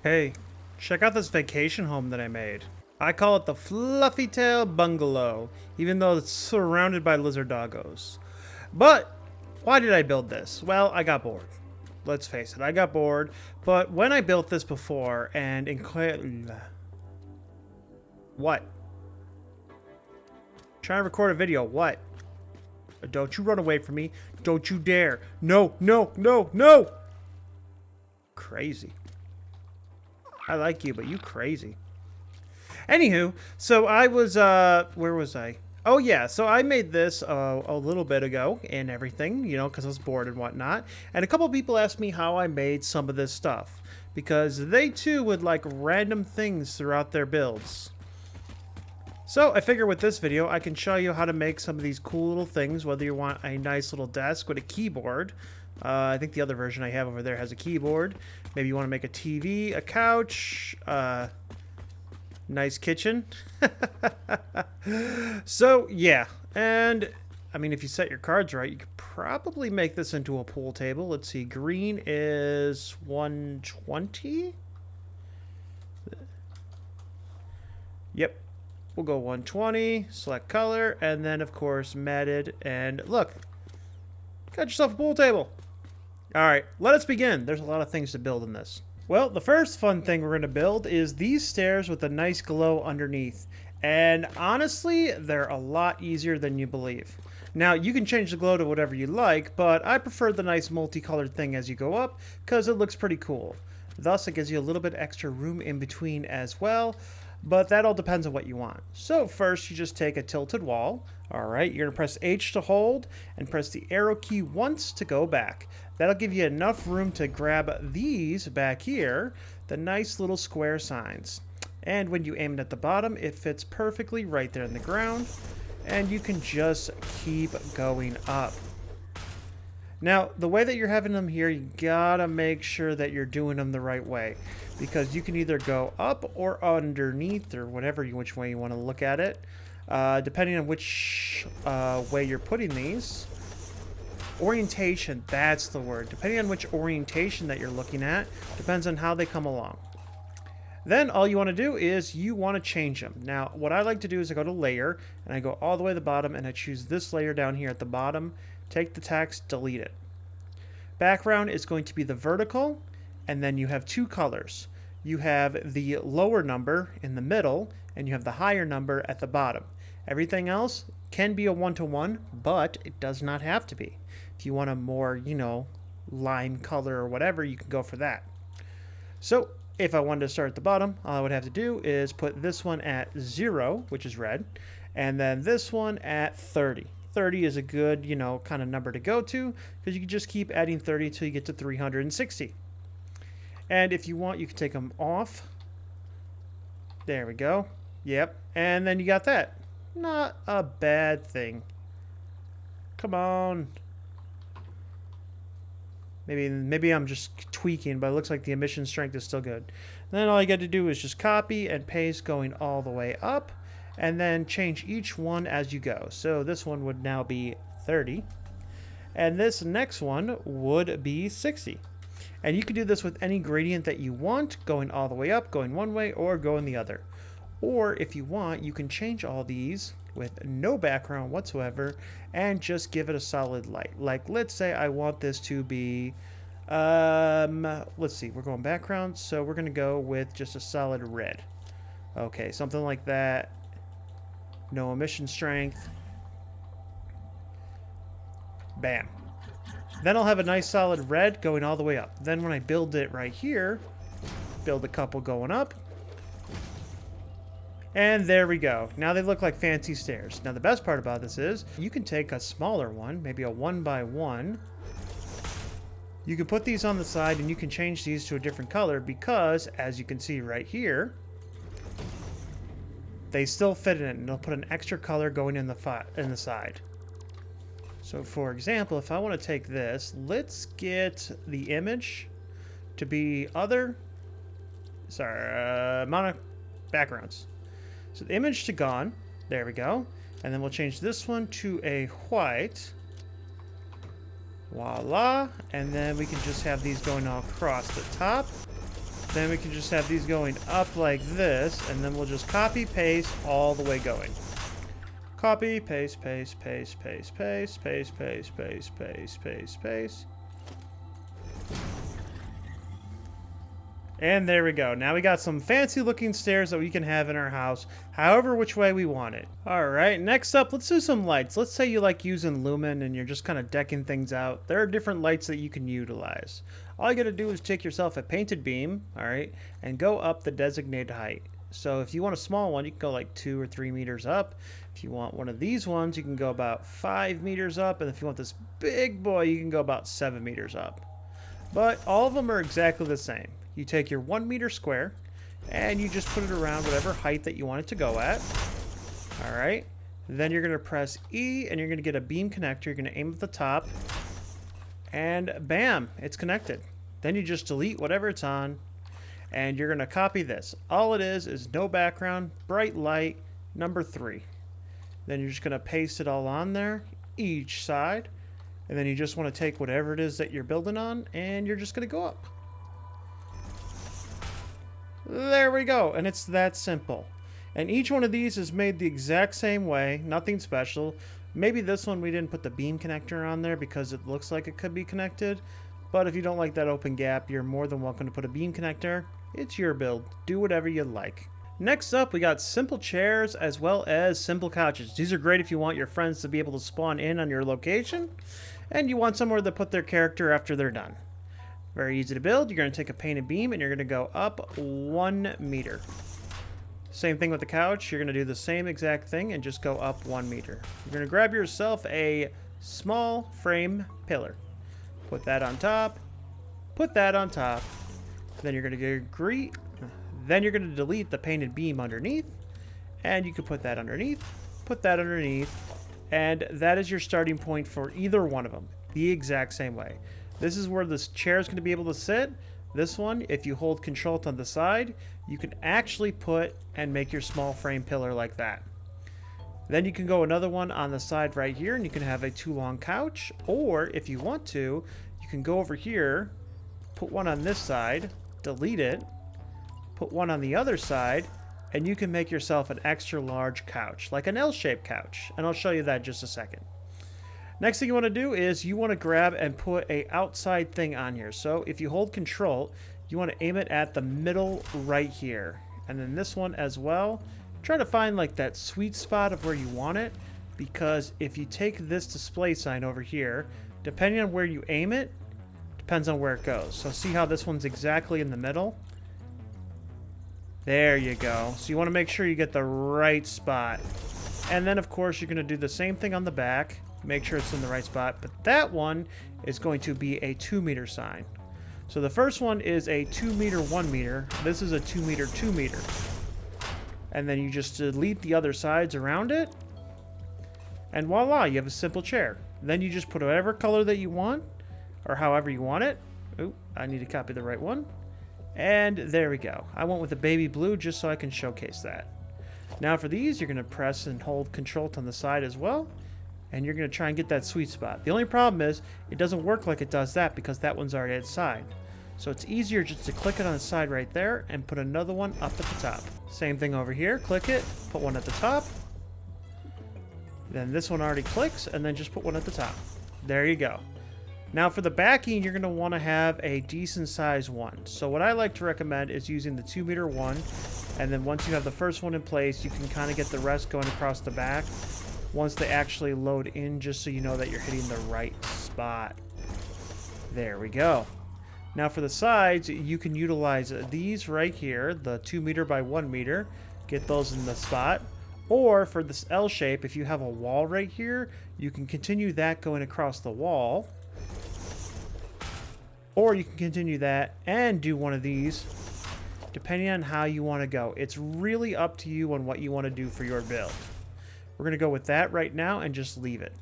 Hey, check out this vacation home that I made. I call it the Fluffy Tail Bungalow, even though it's surrounded by lizard doggos. But why did I build this? Well, I got bored. Let's face it, I got bored. But when I built this before and what? Trying to record a video, what? Don't you run away from me. Don't you dare. No, no, no, no! Crazy. I like you, but you crazy. Anywho, so I was, where was I? Oh yeah, so I made this a little bit ago and everything, you know, because I was bored and whatnot. And a couple people asked me how I made some of this stuff, because they too would like random things throughout their builds. So I figure with this video, I can show you how to make some of these cool little things, whether you want a nice little desk with a keyboard. I think the other version I have over there has a keyboard. Maybe you want to make a TV, a couch, nice kitchen. So, yeah. And, I mean, if you set your cards right, you could probably make this into a pool table. Let's see. Green is 120? Yep. We'll go 120, select color, and then, of course, matted. And look, got yourself a pool table. All right, let us begin. There's a lot of things to build in this. Well, the first fun thing we're going to build is these stairs with a nice glow underneath. And honestly, they're a lot easier than you believe. Now, you can change the glow to whatever you like, but I prefer the nice multicolored thing as you go up because it looks pretty cool. Thus, it gives you a little bit extra room in between as well. But that all depends on what you want. So first you just take a tilted wall. All right, you're gonna press H to hold and press the arrow key once to go back. That'll give you enough room to grab these back here, the nice little square signs. And when you aim it at the bottom, it fits perfectly right there in the ground. And you can just keep going up. Now, the way that you're having them here, you gotta make sure that you're doing them the right way, because you can either go up or underneath, or which way you want to look at it, depending on which way you're putting these. Orientation, that's the word. Depending on which orientation that you're looking at, depends on how they come along. Then all you want to do is you want to change them. Now, what I like to do is I go to layer, and I go all the way to the bottom, and I choose this layer down here at the bottom. Take the text, delete it. Background is going to be the vertical, and then you have two colors. You have the lower number in the middle, and you have the higher number at the bottom. Everything else can be a one-to-one, but it does not have to be. If you want a more, you know, lime color or whatever, you can go for that. So if I wanted to start at the bottom, all I would have to do is put this one at 0, which is red, and then this one at 30. 30 is a good, you know, kind of number to go to, because you can just keep adding 30 till you get to 360. And if you want, you can take them off. There we go. Yep. And then you got that. Not a bad thing. Come on. Maybe I'm just tweaking, but it looks like the emission strength is still good. And then all you got to do is just copy and paste going all the way up, and then change each one as you go. So this one would now be 30, and this next one would be 60. And you can do this with any gradient that you want, going all the way up, going one way, or going the other. Or if you want, you can change all these with no background whatsoever and just give it a solid light. Like, let's say I want this to be, let's see, we're going background, so we're gonna go with just a solid red. Okay, something like that. No emission strength. Bam. Then I'll have a nice solid red going all the way up. Then when I build it right here, build a couple going up. And there we go. Now they look like fancy stairs. Now the best part about this is you can take a smaller one, maybe a 1x1. You can put these on the side and you can change these to a different color because, as you can see right here, they still fit in it, and they'll put an extra color going in the side. So for example, if I want to take this, let's get the image to be mono backgrounds. So the image to gone, there we go. And then we'll change this one to a white. Voila. And then we can just have these going all across the top. Then we can just have these going up like this, and then we'll just copy, paste all the way going. Copy, paste, paste, paste, paste, paste, paste, paste, paste, paste, paste, paste. And there we go. Now we got some fancy looking stairs that we can have in our house, however which way we want it. All right, next up, let's do some lights. Let's say you like using lumen and you're just kind of decking things out. There are different lights that you can utilize. All you gotta do is take yourself a painted beam, all right, and go up the designated height. So if you want a small one, you can go like 2 or 3 meters up. If you want one of these ones, you can go about 5 meters up. And if you want this big boy, you can go about 7 meters up. But all of them are exactly the same. You take your 1 meter square and you just put it around whatever height that you want it to go at. All right. Then you're going to press E and you're going to get a beam connector. You're going to aim at the top and bam, it's connected. Then you just delete whatever it's on and you're going to copy this. All it is no background, bright light, number 3. Then you're just going to paste it all on there, each side. And then you just want to take whatever it is that you're building on and you're just going to go up. There we go, and it's that simple. And each one of these is made the exact same way, nothing special. Maybe this one we didn't put the beam connector on there because it looks like it could be connected. But if you don't like that open gap, you're more than welcome to put a beam connector. It's your build. Do whatever you like. Next up, we got simple chairs as well as simple couches. These are great if you want your friends to be able to spawn in on your location and you want somewhere to put their character after they're done. Very easy to build. You're going to take a painted beam and you're going to go up 1 meter. Same thing with the couch. You're going to do the same exact thing and just go up 1 meter. You're going to grab yourself a small frame pillar. Put that on top. Put that on top. Then you're going to agree. Then you're going to delete the painted beam underneath. And you can put that underneath. Put that underneath. And that is your starting point for either one of them. The exact same way. This is where this chair is going to be able to sit. This one, if you hold control on the side, you can actually put and make your small frame pillar like that. Then you can go another one on the side right here and you can have a 2-long couch. Or if you want to, you can go over here, put one on this side, delete it, put one on the other side, and you can make yourself an extra large couch, like an L-shaped couch. And I'll show you that in just a second. Next thing you want to do is you want to grab and put a outside thing on here. So if you hold control, you want to aim it at the middle right here. And then this one as well. Try to find like that sweet spot of where you want it, because if you take this display sign over here, depending on where you aim it, depends on where it goes. So see how this one's exactly in the middle? There you go. So you want to make sure you get the right spot. And then of course you're going to do the same thing on the back. Make sure it's in the right spot. But that one is going to be a 2 meter sign. So the first one is a 2 meter, 1 meter. This is a 2 meter, 2 meter. And then you just delete the other sides around it. And voila, you have a simple chair. Then you just put whatever color that you want, or however you want it. Oop, I need to copy the right one. And there we go. I went with a baby blue just so I can showcase that. Now for these, you're going to press and hold control on the side as well. And you're going to try and get that sweet spot. The only problem is it doesn't work like it does that because that one's already at the side. So it's easier just to click it on the side right there and put another one up at the top. Same thing over here. Click it, put one at the top. Then this one already clicks, and then just put one at the top. There you go. Now for the backing, you're going to want to have a decent size one. So what I like to recommend is using the 2 meter one. And then once you have the first one in place, you can kind of get the rest going across the back once they actually load in, just so you know that you're hitting the right spot. There we go. Now for the sides, you can utilize these right here, the 2 meter by 1 meter, get those in the spot. Or for this L shape, if you have a wall right here, you can continue that going across the wall. Or you can continue that and do one of these, depending on how you want to go. It's really up to you on what you want to do for your build. We're going to go with that right now and just leave it.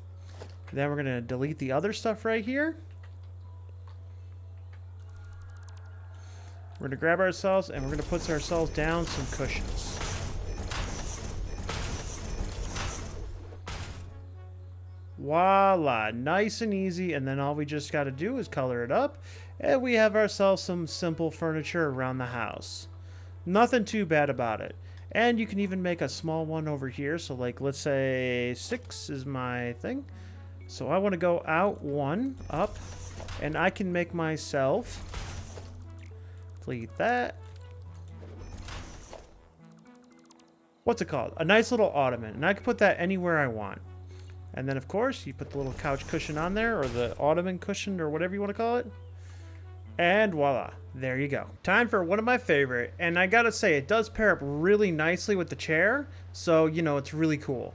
Then we're going to delete the other stuff right here. We're going to grab ourselves and we're going to put ourselves down some cushions. Voila, nice and easy. And then all we just got to do is color it up And we have ourselves some simple furniture around the house. Nothing too bad about it. And you can even make a small one over here. So like, let's say 6 is my thing. So I want to go out 1, up, and I can make myself, delete that. What's it called? A nice little ottoman. And I can put that anywhere I want. And then, of course, you put the little couch cushion on there, or the ottoman cushion, or whatever you want to call it. And voila, there you go. Time for one of my favorite, and I gotta say, it does pair up really nicely with the chair, so, you know, it's really cool.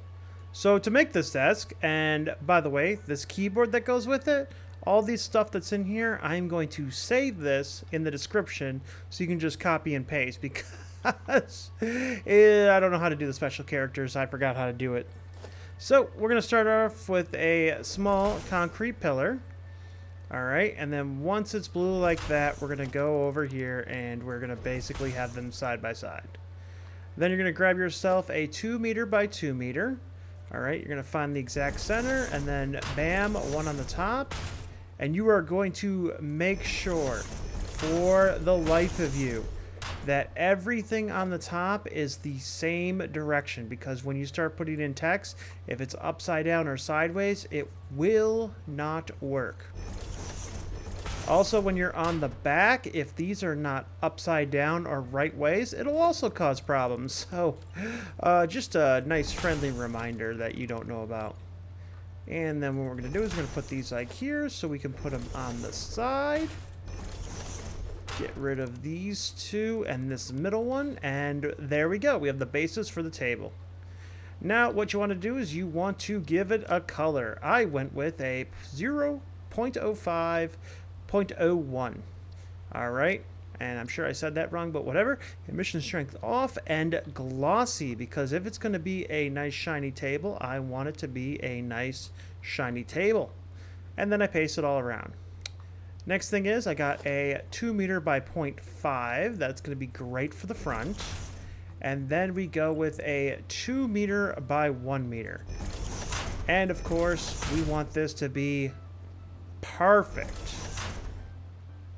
So to make this desk, and by the way, this keyboard that goes with it, all these stuff that's in here, I'm going to save this in the description so you can just copy and paste, because I don't know how to do the special characters. I forgot how to do it. So we're going to start off with a small concrete pillar. Alright, and then once it's blue like that, we're going to go over here and we're going to basically have them side by side. Then you're going to grab yourself a 2 meter by 2 meter. Alright, you're going to find the exact center and then bam, one on the top. And you are going to make sure, for the life of you, that everything on the top is the same direction, because when you start putting in text, if it's upside down or sideways, it will not work. Also, when you're on the back, if these are not upside down or right ways, it'll also cause problems. So, just a nice friendly reminder that you don't know about. And then what we're going to do is we're going to put these like here so we can put them on the side. Get rid of these two and this middle one, and there we go. We have the basis for the table. Now, what you want to do is you want to give it a color. I went with a 0.05 0.01. Alright, and I'm sure I said that wrong, but whatever. Emission strength off and glossy, because if it's going to be a nice shiny table, I want it to be a nice shiny table. And then I paste it all around. Next thing is I got a 2 meter by 0.5. That's going to be great for the front. And then we go with a 2 meter by 1 meter. And of course, we want this to be perfect.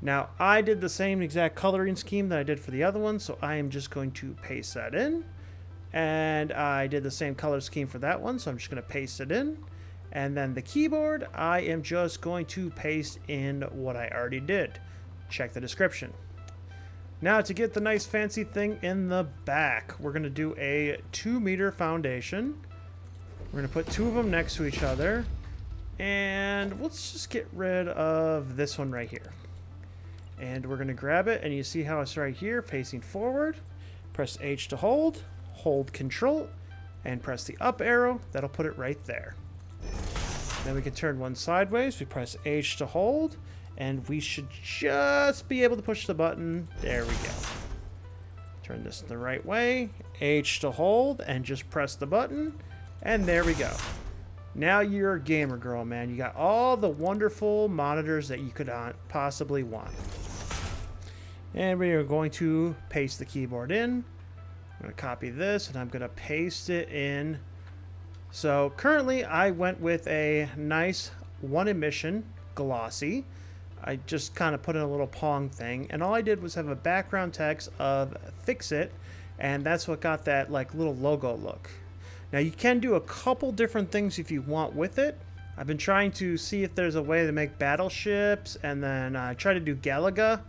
Now, I did the same exact coloring scheme that I did for the other one, so I am just going to paste that in. And I did the same color scheme for that one, so I'm just going to paste it in. And then the keyboard, I am just going to paste in what I already did. Check the description. Now, to get the nice fancy thing in the back, we're going to do a 2 meter foundation. We're going to put 2 of them next to each other. And let's just get rid of this one right here. And we're going to grab it, and you see how it's right here, facing forward. Press H to hold, hold Control, and press the up arrow. That'll put it right there. Then we can turn one sideways. We press H to hold, and we should just be able to push the button. There we go. Turn this the right way. H to hold, and just press the button, and there we go. Now you're a gamer girl, man. You got all the wonderful monitors that you could possibly want. And we are going to paste the keyboard in. I'm going to copy this, and I'm going to paste it in. So currently I went with a nice 1 emission glossy. I just kind of put in a little Pong thing, and all I did was have a background text of fix it, and that's what got that like little logo look. Now you can do a couple different things if you want with it. I've been trying to see if there's a way to make battleships, and then try to do Galaga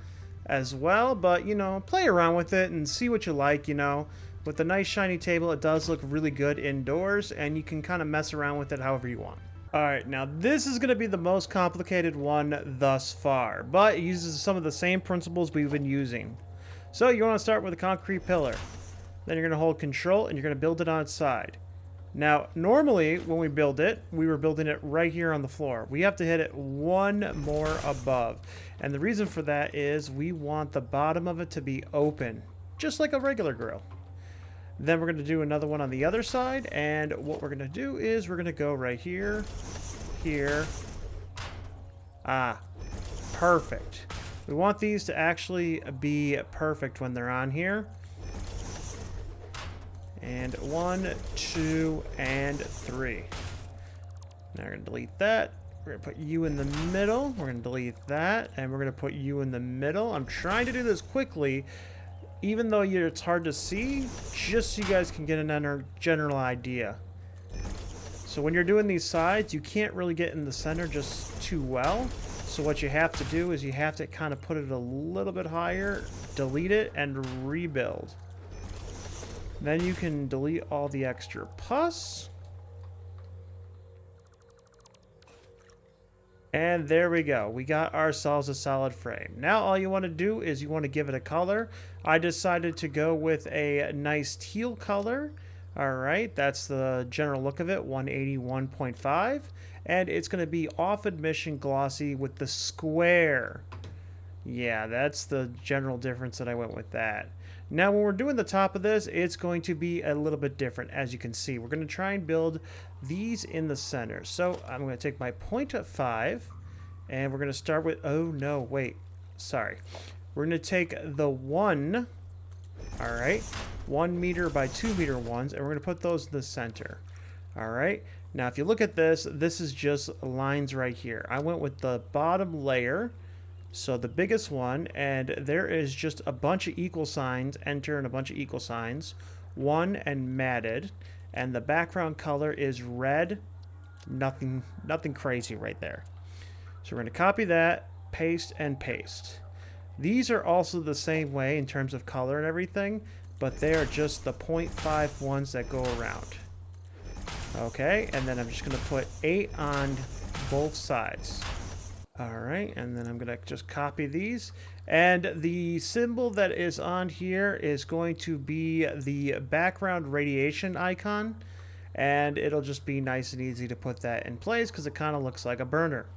as well, but you know, play around with it and see what you like. You know, with the nice shiny table, it does look really good indoors, and you can kind of mess around with it however you want. Alright, now this is going to be the most complicated one thus far, but it uses some of the same principles we've been using. So you want to start with a concrete pillar. Then you're going to hold Control, and you're going to build it on its side. Now, normally when we build it, we were building it right here on the floor. We have to hit it one more above. And the reason for that is we want the bottom of it to be open, just like a regular grill. Then we're going to do another one on the other side, and what we're going to do is we're going to go right here, here. Perfect. We want these to actually be perfect when they're on here. And 1, 2, and 3. Now we're going to delete that. We're going to put you in the middle. We're going to delete that. And we're going to put you in the middle. I'm trying to do this quickly, even though it's hard to see, just so you guys can get a general idea. So when you're doing these sides, you can't really get in the center just too well. So what you have to do is you have to kind of put it a little bit higher, delete it, and rebuild. Then you can delete all the extra pus. And there we go. We got ourselves a solid frame. Now all you want to do is you want to give it a color. I decided to go with a nice teal color. All right, that's the general look of it, 181.5. And it's going to be off admission glossy with the square. Yeah, that's the general difference that I went with that. Now when we're doing the top of this, it's going to be a little bit different. As you can see, we're going to try and build these in the center. So I'm going to take my 0.5 and we're going to start with, oh no, wait, sorry. We're going to take the 1, all right, 1 meter by 2 meter ones, and we're going to put those in the center. All right, now if you look at this, this is just lines right here. I went with the bottom layer, so the biggest one, and there is just a bunch of equal signs, enter, and a bunch of equal signs, 1 and matted, and the background color is red. Nothing crazy right there. So we're going to copy that, paste, and paste. These are also the same way in terms of color and everything, but they are just the 0.5 ones that go around. Okay, and then I'm just going to put 8 on both sides. All right, and then I'm going to just copy these. And the symbol that is on here is going to be the background radiation icon. And it'll just be nice and easy to put that in place because it kind of looks like a burner.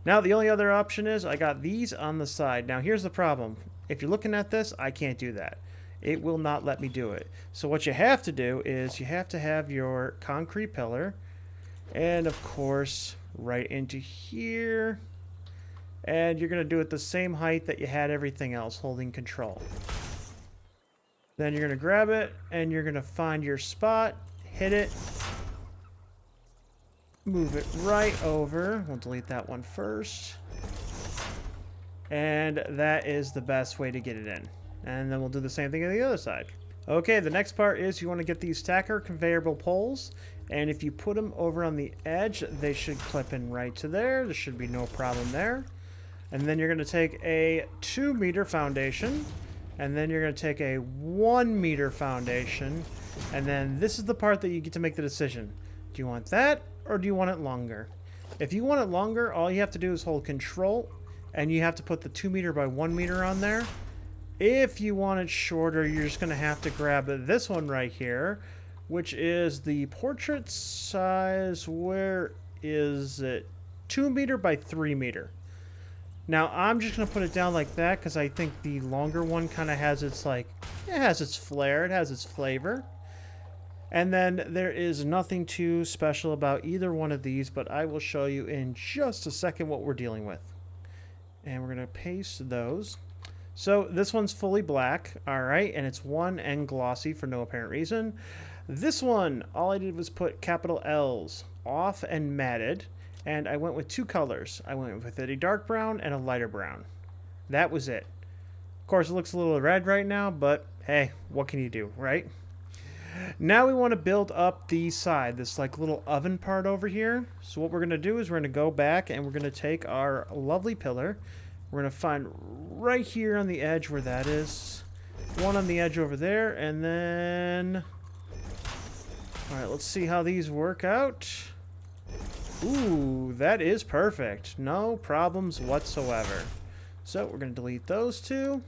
Now, the only other option is I got these on the side. Now, here's the problem. If you're looking at this, I can't do that. It will not let me do it. So what you have to do is you have to have your concrete pillar. And, of course, right into here. And you're going to do it the same height that you had everything else, holding control. Then you're going to grab it, and you're going to find your spot, hit it, move it right over. We'll delete that one first. And that is the best way to get it in. And then we'll do the same thing on the other side. Okay, the next part is you want to get these stacker conveyor poles. And if you put them over on the edge, they should clip in right to there. There should be no problem there. And then you're going to take a 2 meter foundation. And then you're going to take a 1 meter foundation. And then this is the part that you get to make the decision. Do you want that or do you want it longer? If you want it longer, all you have to do is hold control. And you have to put the 2 meter by 1 meter on there. If you want it shorter, you're just going to have to grab this one right here, which is the portrait size. Where is it? 2 meter by 3 meter. Now, I'm just going to put it down like that because I think the longer one kind of has its, it has its flair, it has its flavor. And then there is nothing too special about either one of these, but I will show you in just a second what we're dealing with. And we're going to paste those. So this one's fully black, all right, and it's 1 and glossy for no apparent reason. This one, all I did was put capital L's, off and matted, and I went with 2 colors. I went with a dark brown and a lighter brown. That was it. Of course, it looks a little red right now, but hey, what can you do, right? Now we want to build up the side, this little oven part over here. So what we're going to do is we're going to go back and we're going to take our lovely pillar. We're going to find right here on the edge where that is. One on the edge over there, and then... Alright, let's see how these work out. Ooh, that is perfect. No problems whatsoever. So we're going to delete those 2.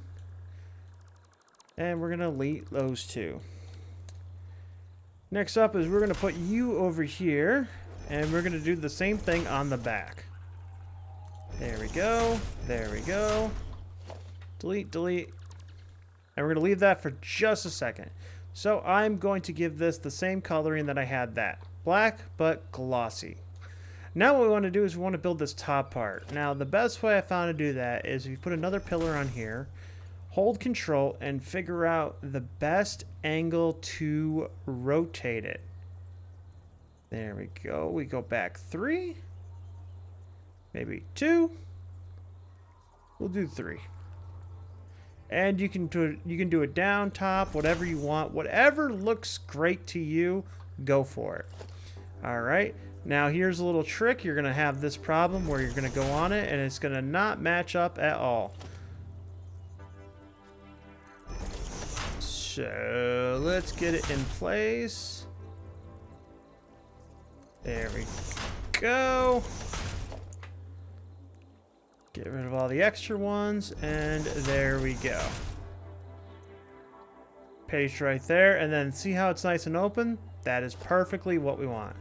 And we're going to delete those 2. Next up is we're going to put you over here. And we're going to do the same thing on the back. There we go. There we go. Delete, delete. And we're going to leave that for just a second. So I'm going to give this the same coloring that I had that. Black, but glossy. Now what we want to do is we want to build this top part. Now the best way I found to do that is if you put another pillar on here, hold control, and figure out the best angle to rotate it. There we go. We go back 3. Maybe 2. We'll do 3. And you can do it down, top, whatever you want. Whatever looks great to you, go for it. All right. Now here's a little trick. You're going to have this problem where you're going to go on it and it's going to not match up at all. So let's get it in place. There we go. Get rid of all the extra ones, and there we go. Paste right there, and then see how it's nice and open? That is perfectly what we want.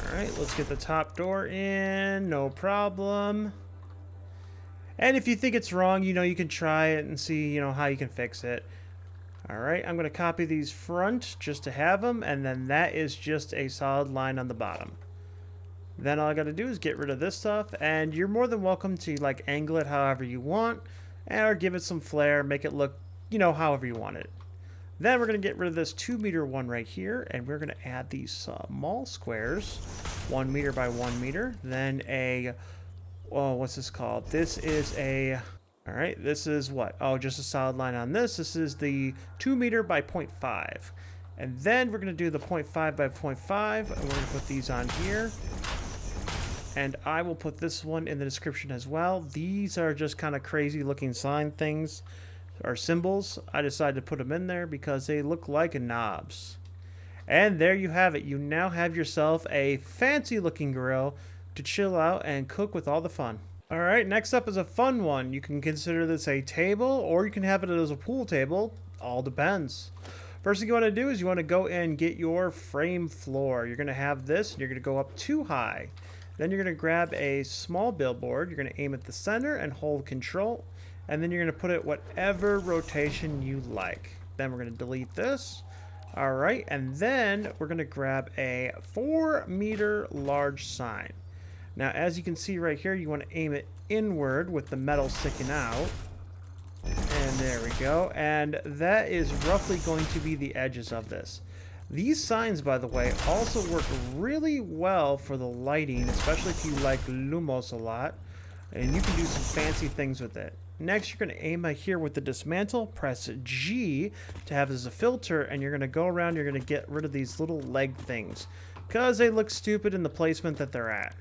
Alright, let's get the top door in, no problem. And if you think it's wrong, you can try it and see, how you can fix it. Alright, I'm going to copy these front just to have them, and then that is just a solid line on the bottom. Then all I got to do is get rid of this stuff, and you're more than welcome to angle it however you want, or give it some flair, make it look, however you want it. Then we're going to get rid of this 2 meter one right here, and we're going to add these small squares, 1 meter by 1 meter. Then what's this called? This is all right, this is what? Oh, just a solid line on this. This is the 2 meter by 0.5. And then we're going to do the 0.5 by 0.5, and we're going to put these on here. And I will put this one in the description as well. These are just kind of crazy looking sign things. Or symbols. I decided to put them in there because they look like knobs. And there you have it. You now have yourself a fancy looking grill to chill out and cook with all the fun. Alright, next up is a fun one. You can consider this a table or you can have it as a pool table. All depends. First thing you want to do is you want to go and get your frame floor. You're going to have this and you're going to go up too high. Then you're going to grab a small billboard. You're going to aim at the center and hold control. And then you're going to put it whatever rotation you like. Then we're going to delete this. All right. And then we're going to grab a 4 meter large sign. Now, as you can see right here, you want to aim it inward with the metal sticking out. And there we go. And that is roughly going to be the edges of this. These signs, by the way, also work really well for the lighting, especially if you like lumos a lot. And you can do some fancy things with it. Next, you're going to aim here with the dismantle, press G to have as a filter, and you're going to go around, you're going to get rid of these little leg things because they look stupid in the placement that they're at.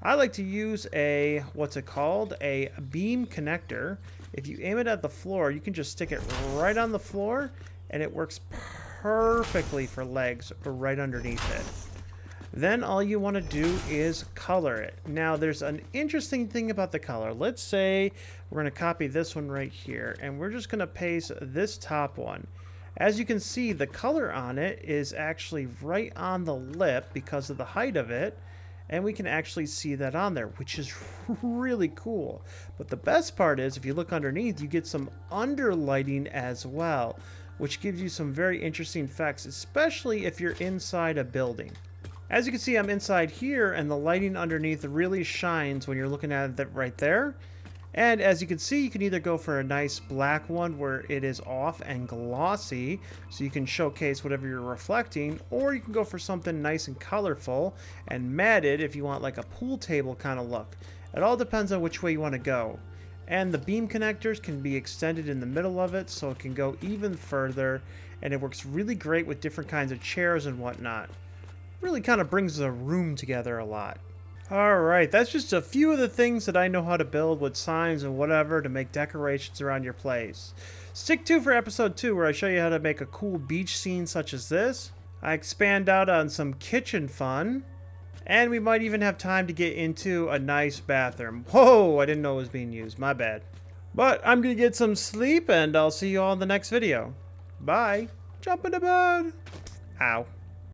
I like to use a, what's it called? A beam connector. If you aim it at the floor, you can just stick it right on the floor, and it works perfectly for legs right underneath it. Then all you want to do is color it. Now there's an interesting thing about the color. Let's say we're going to copy this one right here and we're just going to paste this top one. As you can see, the color on it is actually right on the lip because of the height of it, and we can actually see that on there, which is really cool. But the best part is if you look underneath, you get some underlighting as well, which gives you some very interesting effects, especially if you're inside a building. As you can see, I'm inside here, and the lighting underneath really shines when you're looking at it right there. And as you can see, you can either go for a nice black one where it is off and glossy, so you can showcase whatever you're reflecting, or you can go for something nice and colorful and matted if you want like a pool table kind of look. It all depends on which way you want to go. And the beam connectors can be extended in the middle of it, so it can go even further, and it works really great with different kinds of chairs and whatnot. Really kind of brings the room together a lot. Alright, that's just a few of the things that I know how to build with signs and whatever to make decorations around your place. Stick tuned for episode 2 where I show you how to make a cool beach scene such as this. I expand out on some kitchen fun. And we might even have time to get into a nice bathroom. Whoa, I didn't know it was being used. My bad. But I'm going to get some sleep and I'll see you all in the next video. Bye. Jump into bed. Ow.